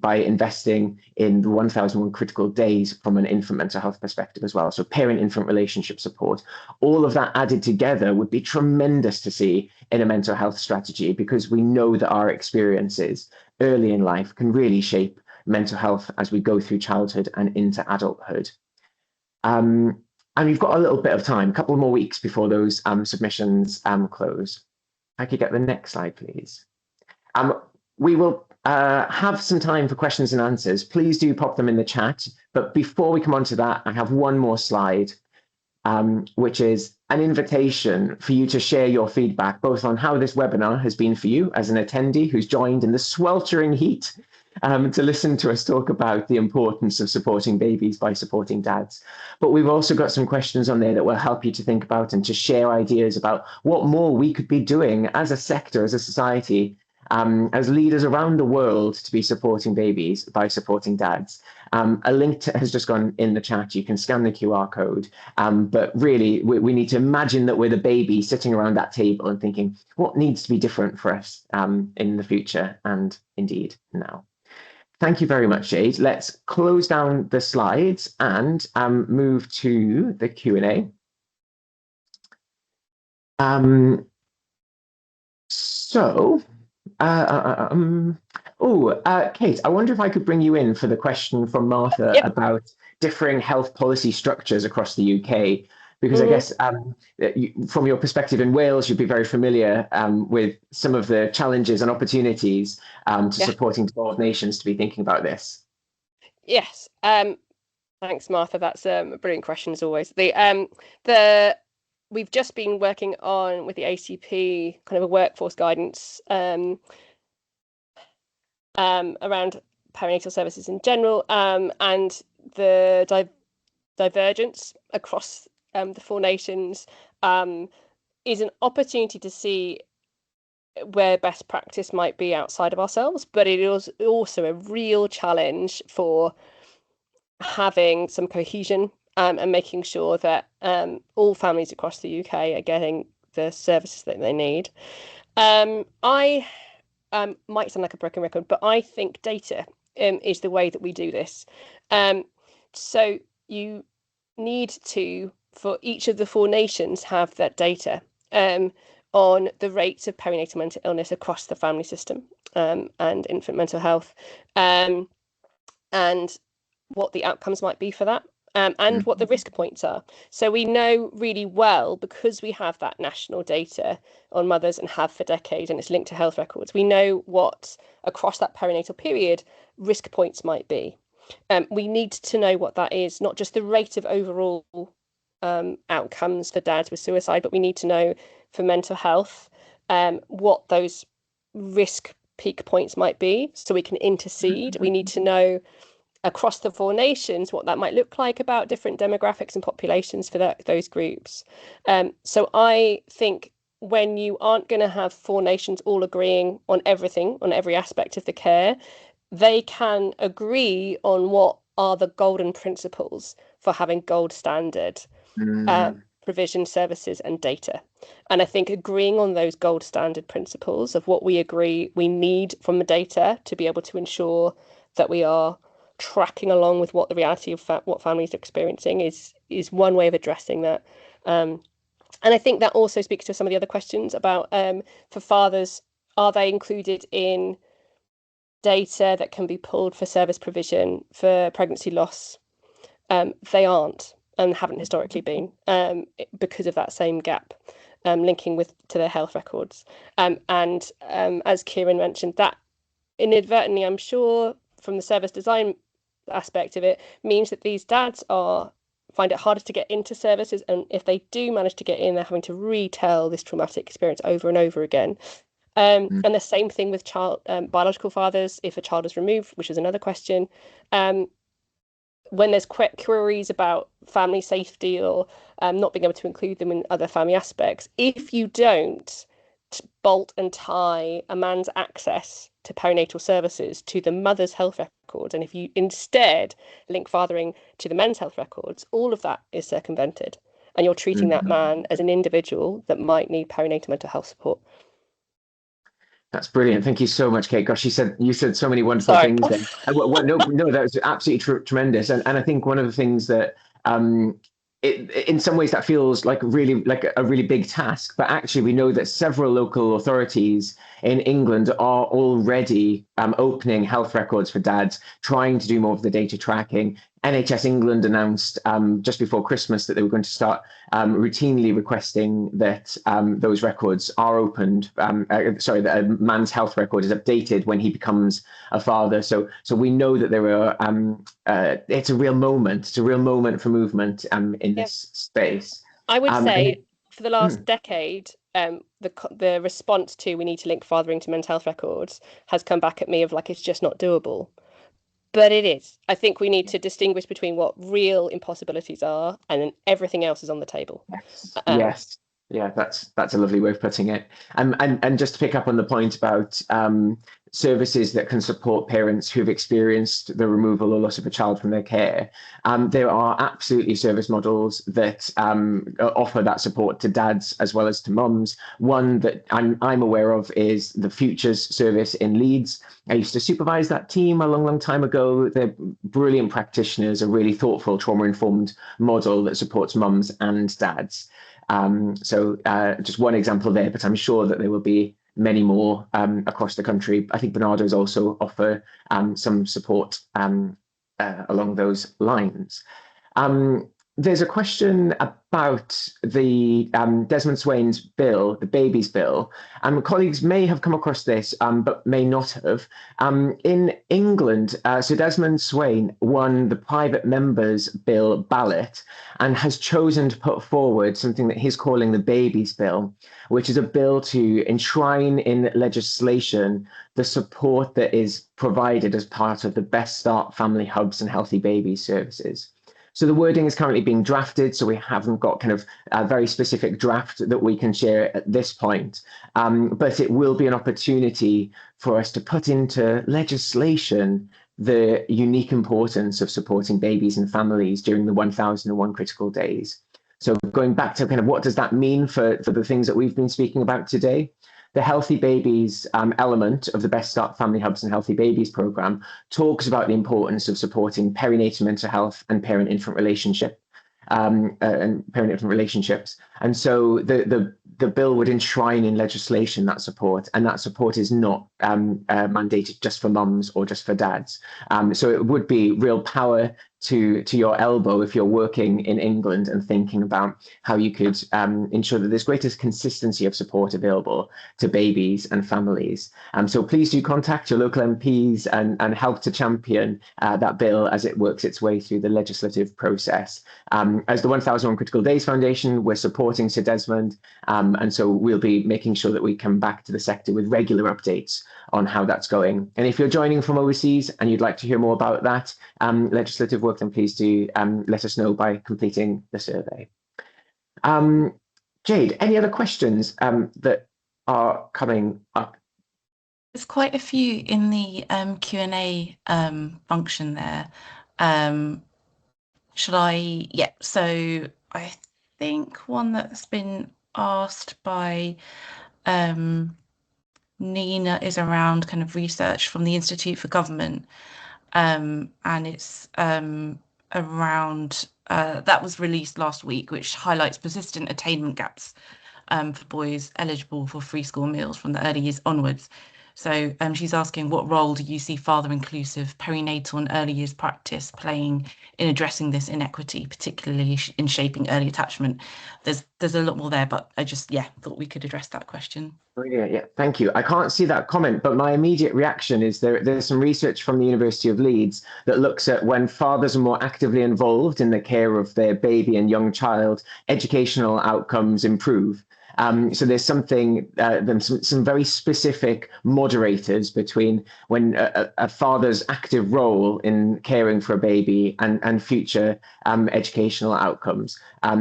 [SPEAKER 1] by investing in the 1001 critical days from an infant mental health perspective as well. So parent-infant relationship support, all of that added together would be tremendous to see in a mental health strategy, because we know that our experiences early in life can really shape mental health as we go through childhood and into adulthood. And we've got a little bit of time, a couple more weeks before those submissions close. I could get the next slide, please. We will have some time for questions and answers. Please do pop them in the chat. But before we come on to that, I have one more slide, which is an invitation for you to share your feedback, both on how this webinar has been for you as an attendee who's joined in the sweltering heat to listen to us talk about the importance of supporting babies by supporting dads. But we've also got some questions on there that will help you to think about and to share ideas about what more we could be doing as a sector, as a society, as leaders around the world to be supporting babies by supporting dads. A link has just gone in the chat. You can scan the QR code. But really, we need to imagine that we're the baby sitting around that table and thinking, what needs to be different for us in the future and indeed now. Thank you very much, Jade. Let's close down the slides and move to the Q&A. Kate, I wonder if I could bring you in for the question from Martha about differing health policy structures across the UK, because I guess from your perspective in Wales, you'd be very familiar with some of the challenges and opportunities to supporting developed nations to be thinking about this.
[SPEAKER 3] Yes. Thanks, Martha. That's a brilliant question as always. We've just been working on with the ACP kind of a workforce guidance around perinatal services in general, and the divergence across the 4 nations is an opportunity to see where best practice might be outside of ourselves, but it is also a real challenge for having some cohesion and making sure that all families across the UK are getting the services that they need. I might sound like a broken record, but I think data is the way that we do this. So you need to, for each of the 4 nations, have that data on the rates of perinatal mental illness across the family system and infant mental health, and what the outcomes might be for that. And what the risk points are. So we know really well, because we have that national data on mothers and have for decades, and it's linked to health records, we know what across that perinatal period risk points might be. We need to know what that is, not just the rate of overall outcomes for dads with suicide, but we need to know for mental health what those risk peak points might be so we can intercede. We need to know across the 4 nations what that might look like about different demographics and populations for those groups. So I think when you aren't going to have 4 nations all agreeing on everything, on every aspect of the care, they can agree on what are the golden principles for having gold standard. provision, services, and data. And I think agreeing on those gold standard principles of what we agree we need from the data to be able to ensure that we are tracking along with what the reality of what families are experiencing is one way of addressing that. And I think that also speaks to some of the other questions about for fathers, are they included in data that can be pulled for service provision for pregnancy loss? They aren't and haven't historically been because of that same gap linking to their health records. And as Kieran mentioned, that inadvertently, I'm sure, from the service design aspect of it, means that these dads find it harder to get into services, and if they do manage to get in, they're having to retell this traumatic experience over and over again. And the same thing with biological fathers, if a child is removed, which is another question. When there's queries about family safety or not being able to include them in other family aspects, if you don't bolt and tie a man's access to perinatal services to the mother's health records, and if you instead link fathering to the men's health records, all of that is circumvented, and you're treating that man as an individual that might need perinatal mental health support.
[SPEAKER 1] That's brilliant. Thank you so much, Kate. Gosh, you said so many wonderful things there. No, that was absolutely tremendous. And I think one of the things that in some ways that feels like a really big task, but actually we know that several local authorities in England are already opening health records for dads, trying to do more of the data tracking. NHS England announced just before Christmas that they were going to start routinely requesting that those records are opened. That a man's health record is updated when he becomes a father. So we know that there are. It's a real moment. It's a real moment for movement in this space.
[SPEAKER 3] I would say for the last decade, the response to we need to link fathering to men's health records has come back at me of like it's just not doable. But it is. I think we need to distinguish between what real impossibilities are, and then everything else is on the table.
[SPEAKER 1] Yes. Yeah, that's a lovely way of putting it. And just to pick up on the point about services that can support parents who've experienced the removal or loss of a child from their care, there are absolutely service models that offer that support to dads as well as to mums. One that I'm aware of is the Futures service in Leeds. I used to supervise that team a long time ago. They're brilliant practitioners, a really thoughtful, trauma-informed model that supports mums and dads. So just one example there, but I'm sure that there will be many more across the country. I think Barnardo's also offer some support along those lines. There's a question about the Desmond Swayne's bill, the babies bill. Colleagues may have come across this, but may not have. In England, Sir Desmond Swayne won the private members bill ballot and has chosen to put forward something that he's calling the babies bill, which is a bill to enshrine in legislation the support that is provided as part of the Best Start family hubs and healthy babies services. So the wording is currently being drafted, so we haven't got kind of a very specific draft that we can share at this point. But it will be an opportunity for us to put into legislation the unique importance of supporting babies and families during the 1001 critical days. So going back to kind of what does that mean for the things that we've been speaking about today? The Healthy Babies element of the Best Start Family Hubs and Healthy Babies programme talks about the importance of supporting perinatal mental health and parent-infant relationships. And so the bill would enshrine in legislation that support, and that support is not mandated just for mums or just for dads. So it would be real power to your elbow if you're working in England and thinking about how you could ensure that there's greatest consistency of support available to babies and families. So please do contact your local MPs and help to champion that bill as it works its way through the legislative process. As the 1001 Critical Days Foundation, we're supporting Sir Desmond, and so we'll be making sure that we come back to the sector with regular updates on how that's going. And if you're joining from overseas and you'd like to hear more about that legislative work, then please do let us know by completing the survey. Jade, any other questions that are coming up?
[SPEAKER 5] There's quite a few in the Q&A function there. Should I? Yeah, so I think one that's been asked by Nina is around kind of research from the Institute for Government, and it's around that was released last week, which highlights persistent attainment gaps for boys eligible for free school meals from the early years onwards. So she's asking, what role do you see father-inclusive perinatal and early years practice playing in addressing this inequity, particularly in shaping early attachment? There's a lot more there, but I just, thought we could address that question.
[SPEAKER 1] Brilliant. Yeah, thank you. I can't see that comment, but my immediate reaction is there's some research from the University of Leeds that looks at when fathers are more actively involved in the care of their baby and young child, educational outcomes improve. So there's something, some very specific moderators between when a father's active role in caring for a baby and future educational outcomes.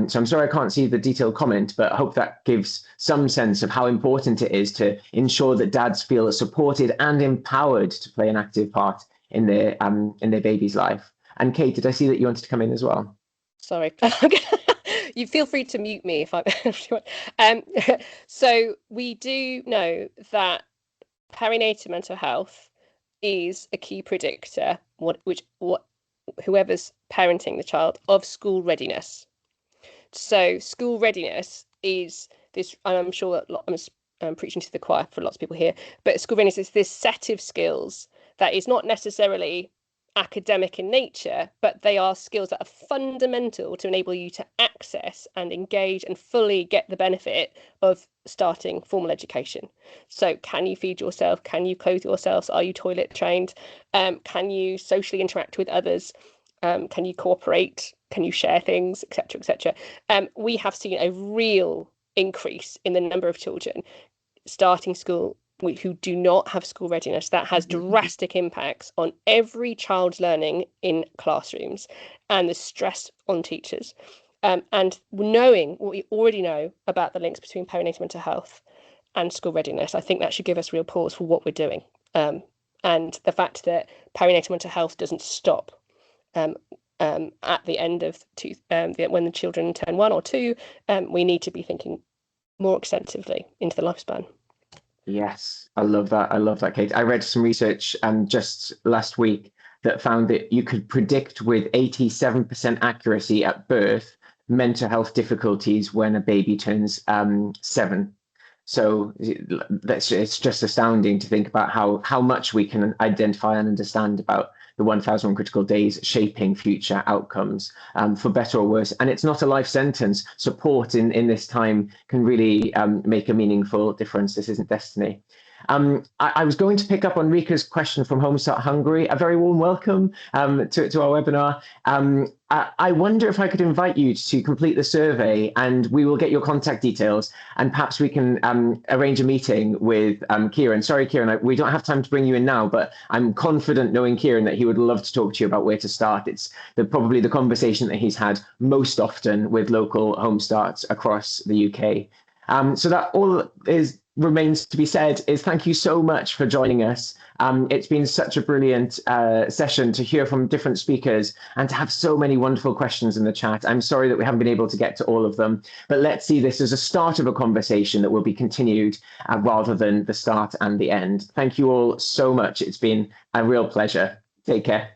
[SPEAKER 1] So I'm sorry I can't see the detailed comment, but I hope that gives some sense of how important it is to ensure that dads feel supported and empowered to play an active part in their baby's life. And Kate, did I see that you wanted to come in as well?
[SPEAKER 3] Sorry. You feel free to mute me if so we do know that perinatal mental health is a key predictor, whoever's parenting the child, of school readiness. So school readiness is this, and I'm sure I'm preaching to the choir for lots of people here, but school readiness is this set of skills that is not necessarily academic in nature, but they are skills that are fundamental to enable you to access and engage and fully get the benefit of starting formal education. So can you feed yourself? Can you clothe yourself? Are you toilet trained? Can you socially interact with others? Can you cooperate? Can you share things, etc., etc.? We have seen a real increase in the number of children starting school who do not have school readiness. That has drastic impacts on every child's learning in classrooms and the stress on teachers. And knowing what we already know about the links between perinatal mental health and school readiness, I think that should give us real pause for what we're doing. And the fact that perinatal mental health doesn't stop at the end of when the children turn 1 or 2, we need to be thinking more extensively into the lifespan.
[SPEAKER 1] Yes, I love that. I love that, Kate. I read some research just last week that found that you could predict with 87% accuracy at birth mental health difficulties when a baby turns 7. So it's just astounding to think about how much we can identify and understand about the 1,001 critical days shaping future outcomes, for better or worse. And it's not a life sentence. Support in this time can really make a meaningful difference. This isn't destiny. I was going to pick up on Rika's question from Home Start Hungary. A very warm welcome to our webinar. I wonder if I could invite you to complete the survey, and we will get your contact details, and perhaps we can arrange a meeting with Kieran. Sorry, Kieran, we don't have time to bring you in now, but I'm confident, knowing Kieran, that he would love to talk to you about where to start. It's probably the conversation that he's had most often with local home starts across the UK. So that all remains to be said is thank you so much for joining us. It's been such a brilliant session to hear from different speakers and to have so many wonderful questions in the chat. I'm sorry that we haven't been able to get to all of them, but let's see this as a start of a conversation that will be continued rather than the start and the end. Thank you all so much. It's been a real pleasure. Take care.